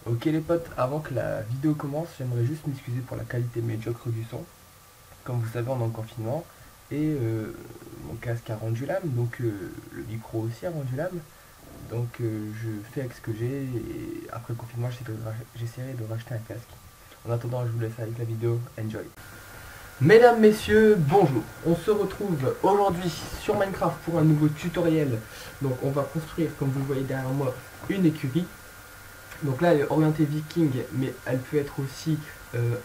Ok les potes, avant que la vidéo commence, j'aimerais juste m'excuser pour la qualité médiocre du son. Comme vous savez, on est en confinement et mon casque a rendu l'âme, donc le micro aussi a rendu l'âme. Donc je fais avec ce que j'ai et après le confinement, j'essaierai de racheter un casque. En attendant, je vous laisse avec la vidéo. Enjoy. Mesdames, messieurs, bonjour. On se retrouve aujourd'hui sur Minecraft pour un nouveau tutoriel. Donc on va construire, comme vous le voyez derrière moi, une écurie. Donc là, elle est orientée viking, mais elle peut être aussi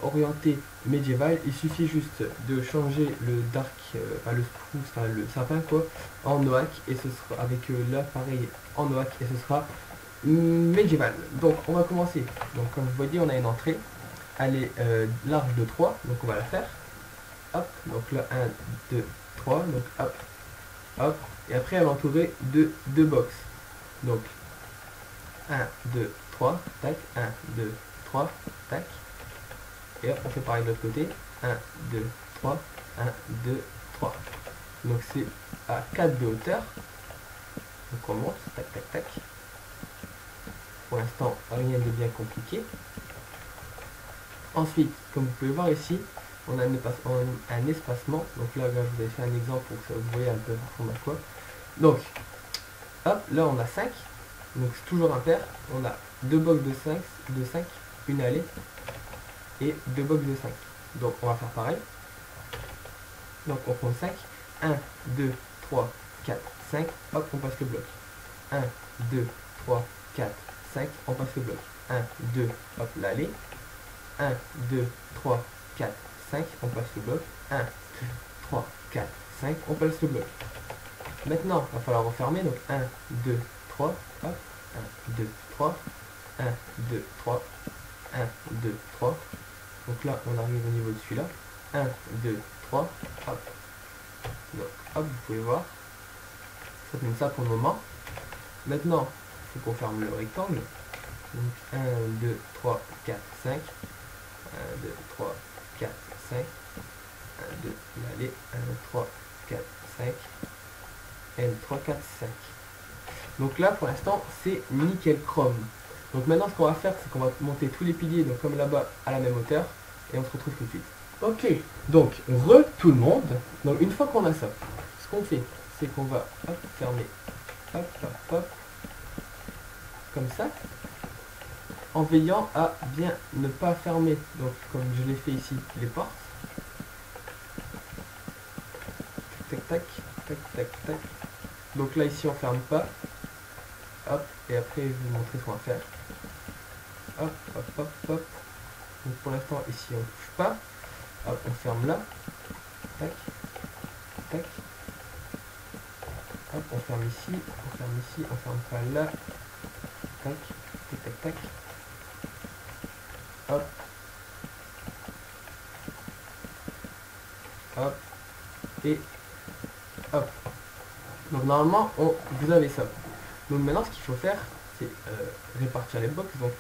orientée médiévale. Il suffit juste de changer le dark, enfin le spruce, enfin le sapin quoi, en oak, et ce sera avec l'appareil en oak, et ce sera médiéval. Donc on va commencer. Donc comme vous voyez, on a une entrée. Elle est large de 3, donc on va la faire. Hop, donc là 1, 2, 3, donc hop, hop, et après elle est entourée de 2 box. Donc un 2 3 tac, un 2 3 tac. Et hop, on fait pareil de l'autre côté. Un 2 3 un 2 3. Donc c'est à 4 de hauteur. Donc on monte, tac, tac, tac. Pour l'instant, rien de bien compliqué. Ensuite, comme vous pouvez voir ici, on a un espacement. Donc là, je vous ai fait un exemple pour que vous voyez un peu ça ressemble à quoi. Donc, hop, là on a 5. Donc c'est toujours impair. On a 2 box de 5, une allée et 2 box de 5. Donc on va faire pareil. Donc on compte 5. 1, 2, 3, 4, 5. Hop, on passe le bloc. 1, 2, 3, 4, 5. On passe le bloc. 1, 2, hop, l'allée. 1, 2, 3, 4, 5. On passe le bloc. 1, 2, 3, 4, 5. On passe le bloc. Maintenant, il va falloir refermer. Donc 1, 2, 3. Hop. 1, 2, 3. 1, 2, 3. 1, 2, 3. Donc là, on arrive au niveau de celui-là. 1, 2, 3. Hop. Donc, hop, vous pouvez voir. Ça donne ça pour le moment. Maintenant, il faut qu'on ferme le rectangle. Donc 1, 2, 3, 4, 5. 1, 2, 3, 4, 5. 1, 2, l'allée. 1, 3, 4, 5. 1, 3, 4, 5. Donc là, pour l'instant, c'est nickel chrome. Donc maintenant, ce qu'on va faire, c'est qu'on va monter tous les piliers, donc comme là-bas, à la même hauteur. Et on se retrouve tout de suite. Ok, donc, tout le monde. Donc une fois qu'on a ça, ce qu'on fait, c'est qu'on va hop, fermer, hop, hop, hop, comme ça, en veillant à bien ne pas fermer, donc comme je l'ai fait ici, les portes. Tac, tac, tac, tac, tac. Donc là, ici, on ferme pas. Hop, et après, je vais vous montrer ce qu'on va faire. Hop, hop, hop, hop. Donc pour l'instant, ici, on ne touche pas. Hop, on ferme là. Tac, tac. Hop, on ferme ici, on ferme pas là. Tac, tac, tac, tac. Hop. Hop. Et hop. Donc normalement, vous avez ça. Donc maintenant, ce qu'il faut faire, c'est répartir les blocs. Donc,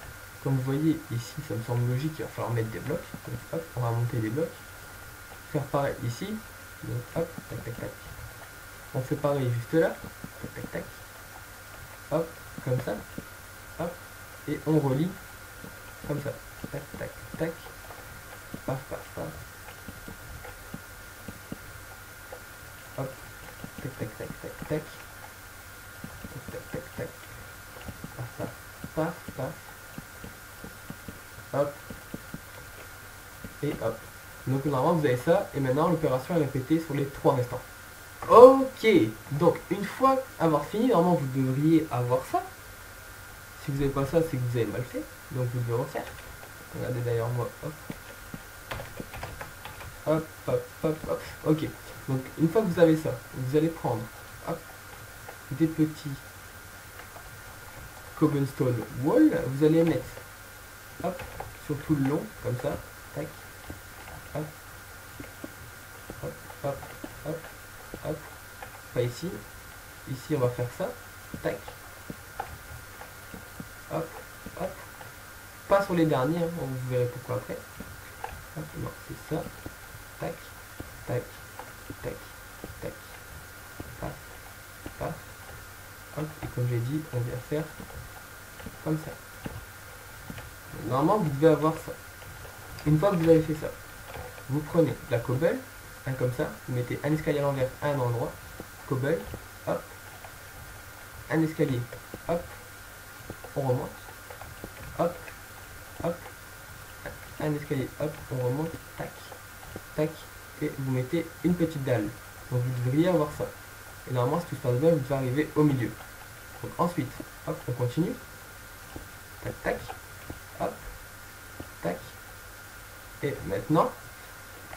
comme vous voyez ici, ça me semble logique, il va falloir mettre des blocs. Donc hop, on va monter des blocs. Faire pareil ici. Donc hop, tac, tac, tac. On fait pareil juste là. Tac, tac, tac. Hop, comme ça. Hop. Et on relie comme ça. Tac, tac, tac. Paf, paf, paf. Hop. Tac, tac, tac, tac, tac. Tac, tac, tac, tac. Paf, paf, paf, paf. Hop. Et hop. Donc normalement vous avez ça. Et maintenant l'opération est répétée sur les 3 restants. Ok. Donc une fois avoir fini, normalement vous devriez avoir ça. Si vous n'avez pas ça, c'est que vous avez mal fait. Donc vous devez refaire. Regardez d'ailleurs moi. Hop. Hop, hop, hop, hop. Ok. Donc une fois que vous avez ça, vous allez prendre hop, des petits cobblestone wall. Vous allez mettre hop, sur tout le long, comme ça. Tac. Hop. Hop, hop, hop, hop. Pas ici. Ici on va faire ça. Tac. Hop, hop. Pas sur les derniers, hein. Vous verrez pourquoi après. Hop, non, c'est ça. Tac, tac, tac, tac. Paf, paf. Hop, et comme j'ai dit, on vient faire comme ça. Normalement, vous devez avoir ça. Une fois que vous avez fait ça, vous prenez la cobble, un comme ça, vous mettez un escalier à l'envers, un endroit, cobble, hop, un escalier, hop, on remonte, hop, hop, un escalier, hop, on remonte, tac, tac, et vous mettez une petite dalle. Donc vous devriez avoir ça. Et normalement, si tout se passe bien, vous devez arriver au milieu. Donc ensuite, hop, on continue, tac, tac, hop, tac, et maintenant,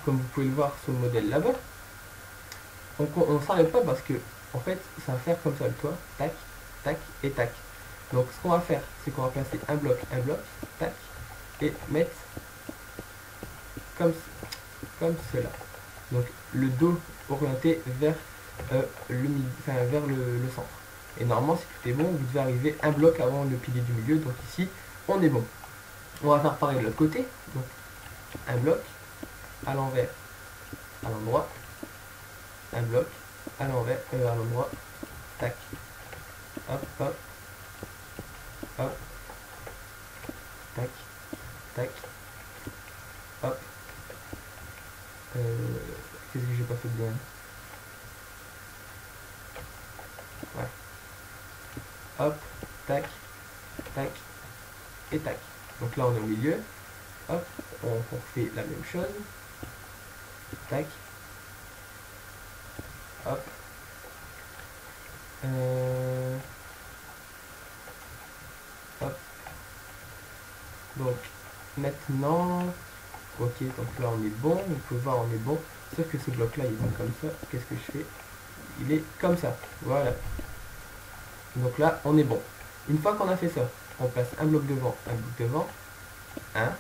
comme vous pouvez le voir sur le modèle là-bas, on ne s'arrête pas parce que, en fait, ça va faire comme ça le toit, tac, tac et tac. Donc ce qu'on va faire, c'est qu'on va placer un bloc, tac, et mettre comme cela. Donc le dos orienté vers, vers le centre. Et normalement, si tout est bon, vous devez arriver un bloc avant le pilier du milieu. Donc ici, on est bon. On va faire pareil de l'autre côté. Donc un bloc à l'envers, à l'endroit, un bloc à l'envers, à l'endroit, tac, hop, hop, hop, tac, tac, hop. Qu'est-ce que j'ai pas fait de bien? Ouais. Hop, tac, tac, et tac. Donc là on est au milieu. Hop, on refait la même chose. Tac. Hop. Hop. Donc maintenant, ok, donc là on est bon, vous pouvez voir on est bon, sauf que ce bloc là il est comme ça. Qu'est-ce que je fais? Il est comme ça, voilà. Donc là on est bon. Une fois qu'on a fait ça, on place un bloc devant, un,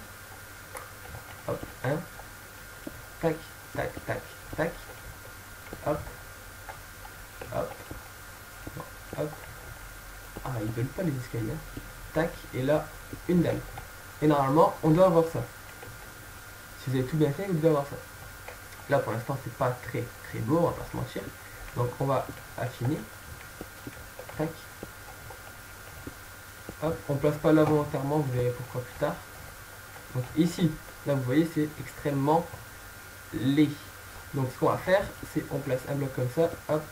hop, un, tac, tac, tac, tac, hop, hop, non, hop, ah ils veulent pas les escaliers, tac, et là une dalle. Et normalement on doit avoir ça. Si vous avez tout bien fait, vous devez avoir ça. Là pour l'instant c'est pas très beau, on va pas se mentir. Donc on va affiner. Tac. Hop, on place pas là volontairement, vous verrez pourquoi plus tard. Donc ici, là vous voyez c'est extrêmement laid. Donc ce qu'on va faire, c'est on place un bloc comme ça, hop,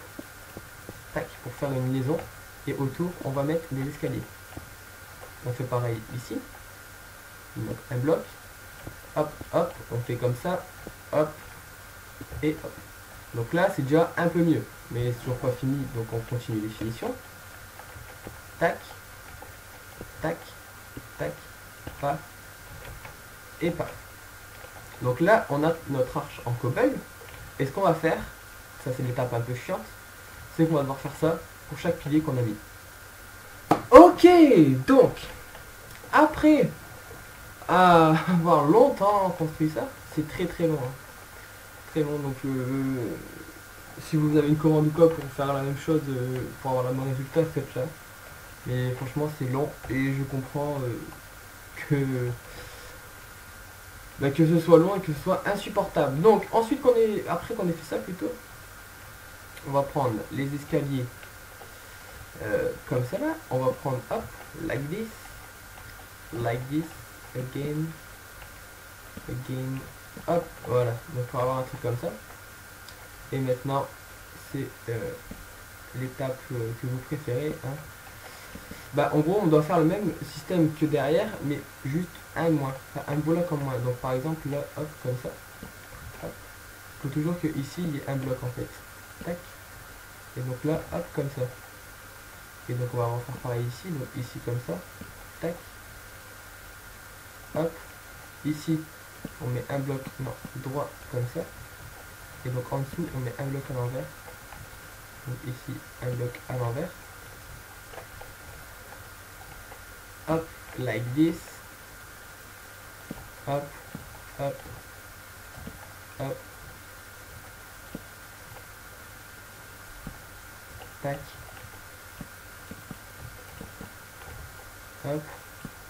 tac, pour faire une liaison. Et autour, on va mettre des escaliers. On fait pareil ici. Donc un bloc, hop, hop, on fait comme ça, hop, et hop. Donc là, c'est déjà un peu mieux, mais c'est toujours pas fini, donc on continue les finitions. Tac, tac, tac, paf, et paf. Donc là, on a notre arche en cobble, et ce qu'on va faire, ça c'est l'étape un peu chiante, c'est qu'on va devoir faire ça pour chaque pilier qu'on a mis. Ok, donc, après avoir longtemps construit ça, c'est très long. Hein. Très long, donc si vous avez une commande ou quoi pour faire la même chose, pour avoir le même résultat, faites-la. Mais franchement c'est long et je comprends que ce soit long et que ce soit insupportable. Donc ensuite après qu'on ait fait ça plutôt, on va prendre les escaliers comme ça là, on va prendre hop, like this, again, hop, voilà, donc on va avoir un truc comme ça. Et maintenant c'est l'étape que vous préférez, hein. Bah en gros on doit faire le même système que derrière, mais juste un moins, enfin, un bloc en moins. Donc par exemple là, hop, comme ça, hop, il faut toujours que ici il y ait un bloc en fait, tac, et donc là, hop, comme ça. Et donc on va refaire pareil ici, donc ici comme ça, tac, hop, ici on met un bloc, non, droit comme ça, et donc en dessous on met un bloc à l'envers, donc ici un bloc à l'envers, hop, like this, hop, hop, hop, tac, hop,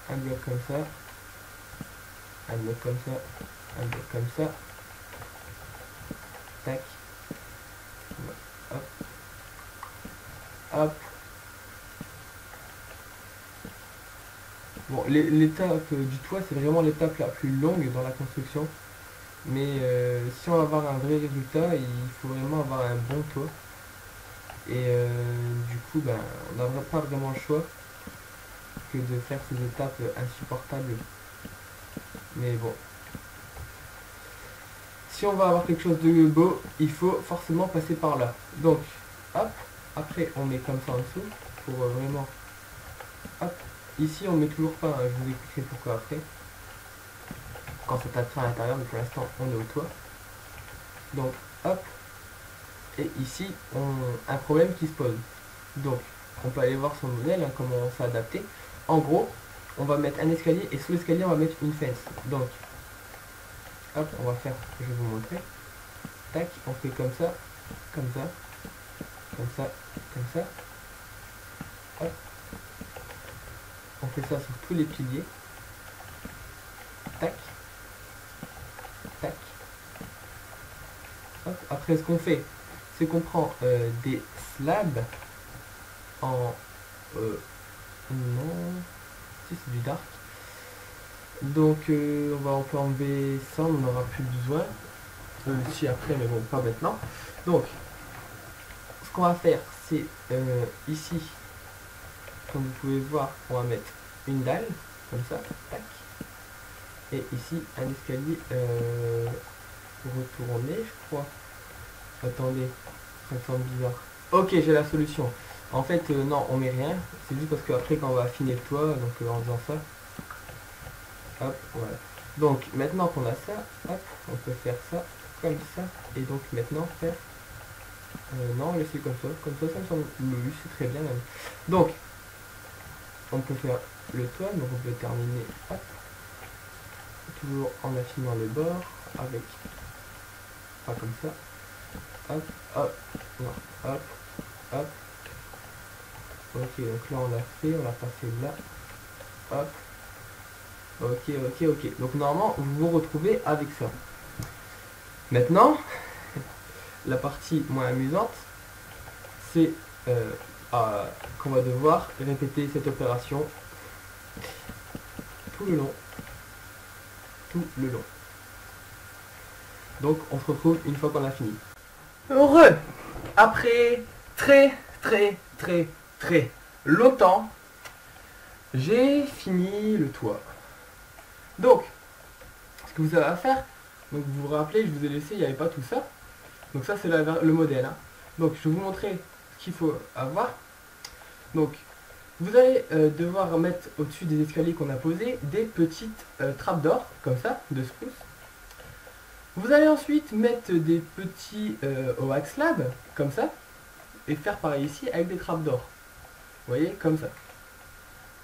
un bloc comme ça, un bloc comme ça, un bloc comme ça, tac, hop, hop, Bon, l'étape du toit, c'est vraiment l'étape la plus longue dans la construction. Mais si on va avoir un vrai résultat, il faut vraiment avoir un bon toit. Et du coup, ben, on n'a pas vraiment le choix que de faire ces étapes insupportables. Mais bon, si on va avoir quelque chose de beau, il faut forcément passer par là. Donc, hop, après on met comme ça en dessous, pour vraiment, hop, ici on met toujours pas, hein, je vous expliquerai pourquoi après, quand ça tapera à l'intérieur, mais pour l'instant on est au toit. Donc, hop, et ici, un problème qui se pose. Donc, on peut aller voir son modèle, hein, comment on s'est adapté. En gros, on va mettre un escalier, et sous l'escalier on va mettre une fence. Donc, hop, on va faire, je vais vous montrer. Tac, on fait comme ça, comme ça, comme ça, comme ça. Hop. On fait ça sur tous les piliers. Tac, tac. Hop. Après, ce qu'on fait, c'est qu'on prend des slabs en... non, si c'est du dark. Donc, on peut enlever ça, on n'en aura plus besoin. Si après, mais bon, pas maintenant. Donc, ce qu'on va faire, c'est ici, comme vous pouvez voir, on va mettre une dalle, comme ça, tac. Et ici, un escalier retourné, je crois. Attendez, ça me semble bizarre. Ok, j'ai la solution. En fait, non, on met rien. C'est juste parce qu'après, quand on va affiner le toit, donc en faisant ça, hop, voilà. Donc, maintenant qu'on a ça, hop, on peut faire ça, comme ça. Et donc, maintenant, faire... non, laisser comme ça me semble... Oui, c'est très bien même. Donc, on peut faire le toit, donc on peut terminer, hop, toujours en affinant le bord, avec... pas comme ça. Hop, hop, non, hop, hop. Ok, donc là on l'a fait, on l'a passé là. Hop. Ok, ok, ok. Donc normalement, vous vous retrouvez avec ça. Maintenant, la partie moins amusante, c'est qu'on va devoir répéter cette opération tout le long. Tout le long. Donc on se retrouve une fois qu'on a fini. Heureux. Après très longtemps, j'ai fini le toit. Donc, ce que vous avez à faire, donc vous vous rappelez, je vous ai laissé, il n'y avait pas tout ça. Donc ça c'est le modèle. Hein. Donc je vais vous montrer ce qu'il faut avoir. Donc vous allez devoir mettre au-dessus des escaliers qu'on a posés des petites trappes d'or, comme ça, de spruce. Vous allez ensuite mettre des petits wax slabs, comme ça, et faire pareil ici avec des trappes d'or. Vous voyez, comme ça.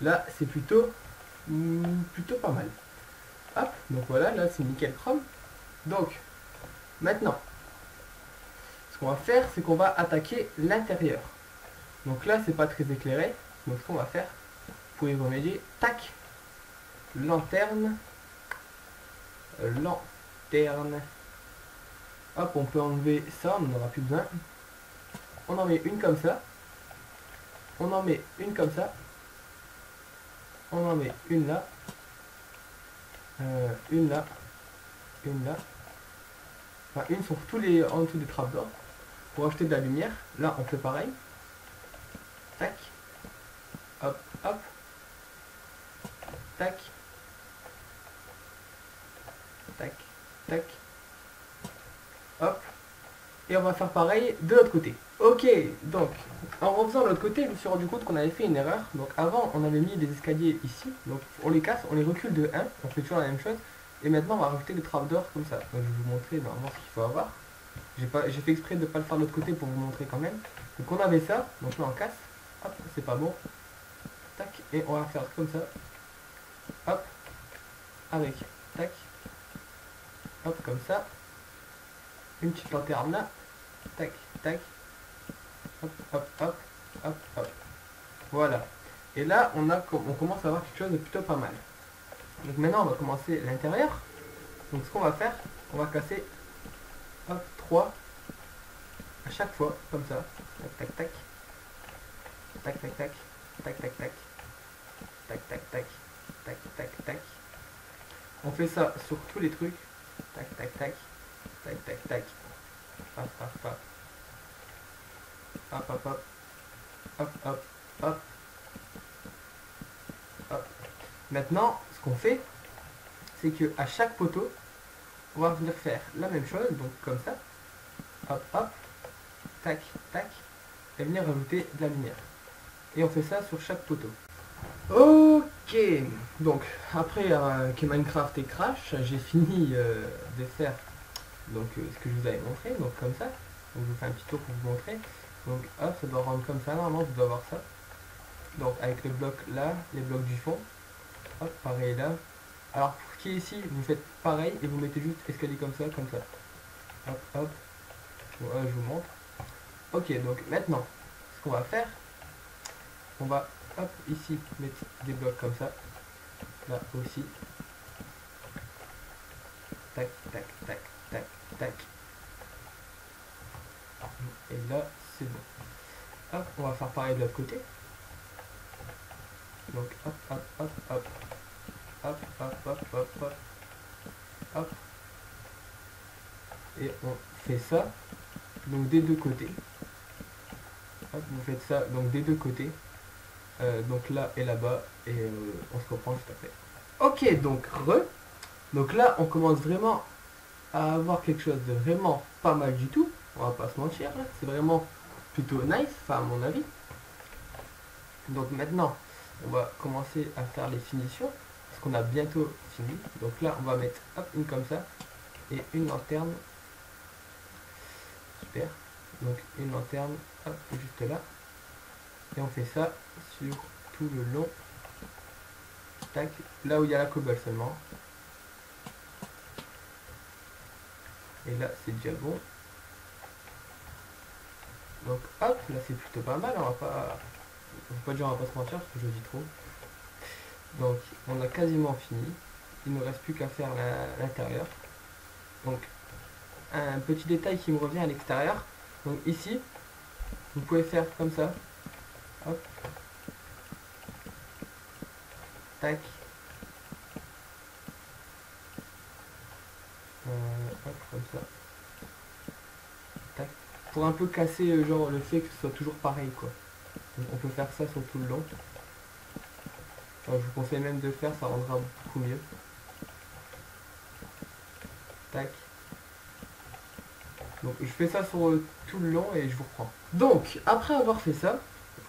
Là, c'est plutôt pas mal. Hop, donc voilà, là c'est nickel chrome. Donc, maintenant, ce qu'on va faire, c'est qu'on va attaquer l'intérieur. Donc là, c'est pas très éclairé. Donc ce qu'on va faire, pour y remédier, tac, lanterne, lanterne. Hop, on peut enlever ça, on n'en aura plus besoin. On en met une comme ça. On en met une comme ça. On en met une là. Une là. Une là. Enfin, une sur tous les en dessous des trappes d'or. Pour acheter de la lumière. Là, on fait pareil. Tac. Hop, hop. Tac. Tac. Tac. Hop. Et on va faire pareil de l'autre côté. Ok, donc, en refaisant de l'autre côté, je me suis rendu compte qu'on avait fait une erreur. Donc avant, on avait mis des escaliers ici. Donc on les casse, on les recule de 1. On fait toujours la même chose. Et maintenant, on va rajouter des trappes d'or comme ça. Donc je vais vous montrer normalement ce qu'il faut avoir. J'ai fait exprès de ne pas le faire de l'autre côté pour vous montrer quand même. Donc on avait ça. Donc là, on casse. Hop, c'est pas bon. Tac. Et on va faire comme ça. Hop. Avec. Tac. Hop, comme ça. Une petite lanterne là. Tac, tac. Hop, hop, hop, hop, hop. Voilà. Et là, on commence à avoir quelque chose de plutôt pas mal. Donc maintenant, on va commencer l'intérieur. Donc ce qu'on va faire, on va casser hop, 3 à chaque fois, comme ça. Tac, tac, tac. Tac, tac, tac. Tac, tac, tac. Tac, tac, tac. tac, tac, tac. On fait ça sur tous les trucs. Tac, tac, tac. Tac, tac, tac. Hop, hop, hop. Hop, hop, hop. Hop, hop, hop. Hop. Maintenant, ce qu'on fait, c'est que à chaque poteau, on va venir faire la même chose, donc comme ça. Hop, hop. Tac, tac. Et venir rajouter de la lumière. Et on fait ça sur chaque poteau. Ok, donc après que Minecraft et Crash, j'ai fini de faire donc, ce que je vous avais montré, donc comme ça. Donc je vous fais un petit tour pour vous montrer. Donc hop, ça doit rendre comme ça, normalement vous devez avoir ça. Donc avec le bloc là, les blocs du fond. Hop, pareil là. Alors pour ce qui est ici, vous faites pareil et vous mettez juste escalier comme ça, comme ça. Hop, hop. Voilà, je vous montre. Ok, donc maintenant, ce qu'on va faire, on va hop ici mettre des blocs comme ça. Là aussi. Tac, tac, tac, tac, tac. Et là, c'est bon. Hop, on va faire pareil de l'autre côté. Donc hop, hop, hop, hop. Hop, hop, hop, hop, hop. Hop. Et on fait ça. Donc des deux côtés. Hop, vous faites ça donc des deux côtés. Donc là et là-bas. Et on se reprend juste après. Ok, donc donc là, on commence vraiment à avoir quelque chose de vraiment pas mal du tout. On va pas se mentir, là. C'est vraiment plutôt nice, enfin à mon avis. Donc maintenant, on va commencer à faire les finitions. Parce qu'on a bientôt fini. Donc là, on va mettre hop, une comme ça. Et une lanterne. Super. Donc une lanterne, hop, juste là. Et on fait ça sur tout le long. Tac. Là où il y a la cobble seulement. Et là, c'est déjà bon. Donc hop, là c'est plutôt pas mal. On va pas dire, on va pas se mentir parce que je dis trop. Donc on a quasiment fini. Il ne reste plus qu'à faire l'intérieur. Donc un petit détail qui me revient à l'extérieur. Donc ici, vous pouvez faire comme ça. Hop. Tac. Hop, comme ça. Tac. Pour un peu casser genre le fait que ce soit toujours pareil quoi. Donc on peut faire ça sur tout le long. Alors, je vous conseille même de le faire, ça rendra beaucoup mieux. Tac. Donc je fais ça sur tout le long et je vous reprends. Donc après avoir fait ça,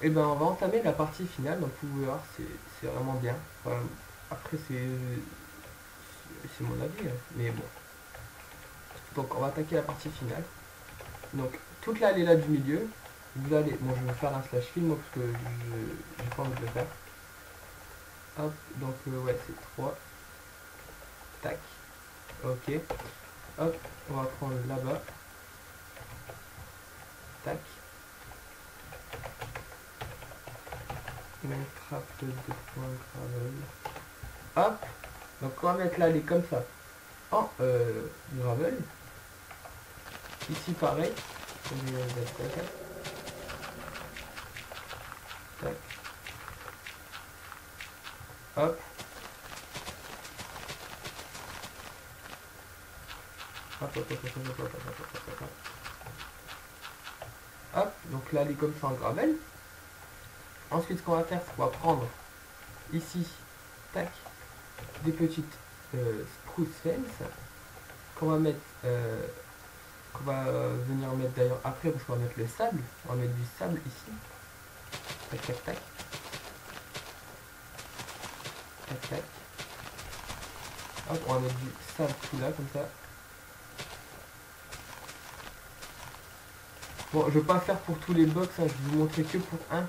et ben on va entamer la partie finale. Donc vous pouvez voir, c'est vraiment bien. Enfin, après c'est mon avis, hein, mais bon. Donc on va attaquer la partie finale. Donc toute l'allée là du milieu, vous allez, bon je vais faire un slash film parce que j'ai pas envie de le faire. Hop, donc ouais c'est 3. Tac. Ok. Hop, on va prendre là-bas. Tac. Minecraft 2.gravel. Hop. Donc on va mettre l'allée comme ça en gravel. Ici pareil. Tac. Hop. Hop, hop, hop, hop, hop, hop, hop, hop, hop. Hop, donc là elle est comme ça en gravel. Ensuite ce qu'on va faire, c'est qu'on va prendre ici, tac, des petites spruce fence qu'on va mettre, qu'on va venir mettre d'ailleurs après parce qu'on va mettre le sable. On va mettre du sable ici. Tac, tac, tac. Tac, tac. Hop, on va mettre du sable tout là comme ça. Bon, je vais pas faire pour tous les box, hein, je vais vous montrer que pour un.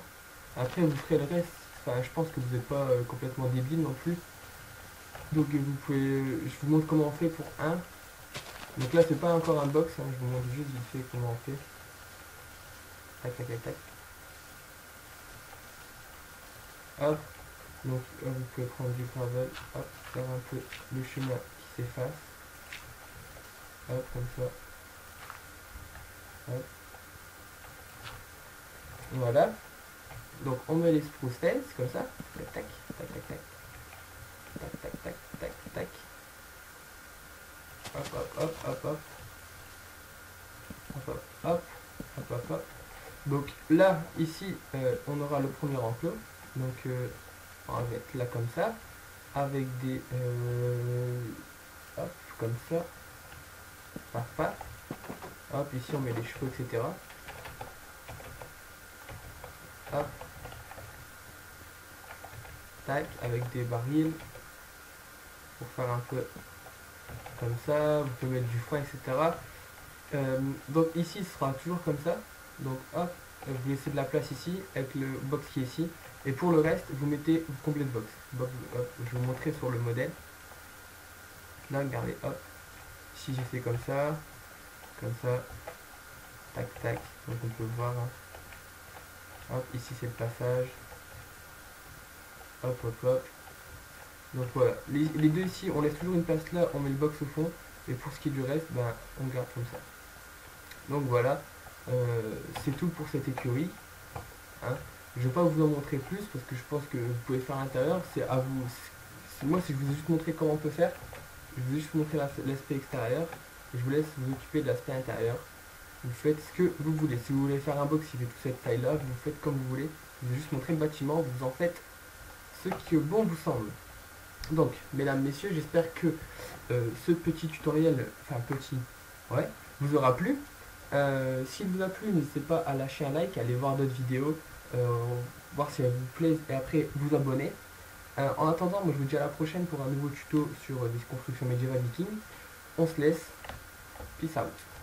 Après, vous ferez le reste. Enfin, je pense que vous n'êtes pas complètement débile non plus. Donc, vous pouvez. Je vous montre comment on fait pour un. Donc là, c'est pas encore un box, hein, je vous montre juste vite fait comment on fait. Tac, tac, tac, tac. Hop. Donc, là, vous pouvez prendre du gravel. Hop, faire un peu le chemin qui s'efface. Hop, comme ça. Hop. Voilà. Donc on met les spruce fence comme ça. Tac, tac, tac, tac, tac. hop, hop, hop. Hop, hop, hop, hop, hop, hop. Donc là, ici, on aura le premier enclos. Donc on va mettre là comme ça, avec des hop, comme ça, paf, paf. Hop, ici on met les chevaux, etc. Hop, tac, avec des barils pour faire un peu comme ça. Vous pouvez mettre du foin, etc. Donc ici, ce sera toujours comme ça. Donc hop, vous laissez de la place ici avec le box qui est ici. Et pour le reste, vous mettez vous comblez de box. Hop, je vais vous montrer sur le modèle. Là, regardez, hop. Ici, j'ai fait comme ça, tac, tac. Donc on peut voir. Hein. Hop, ici c'est le passage. Hop, hop, hop. Donc voilà. Les deux ici, on laisse toujours une place là, on met le box au fond. Et pour ce qui est du reste, ben, on garde comme ça. Donc voilà. C'est tout pour cette écurie. Hein. Je ne vais pas vous en montrer plus parce que je pense que vous pouvez faire à l'intérieur. C'est à vous. Moi, si je vous ai juste montré comment on peut faire, je vous ai juste montré l'aspect extérieur. Et je vous laisse vous occuper de l'aspect intérieur. Vous faites ce que vous voulez. Si vous voulez faire un box qui fait toute cette taille là, vous faites comme vous voulez. Je vais juste montrer le bâtiment, vous en faites ce qui bon vous semble. Donc, mesdames, messieurs, j'espère que ce petit tutoriel, enfin petit, ouais, vous aura plu. S'il vous a plu, n'hésitez pas à lâcher un like, à aller voir d'autres vidéos, voir si elles vous plaisent et après vous abonner. En attendant, moi je vous dis à la prochaine pour un nouveau tuto sur des constructions médiévales vikings. On se laisse. Peace out.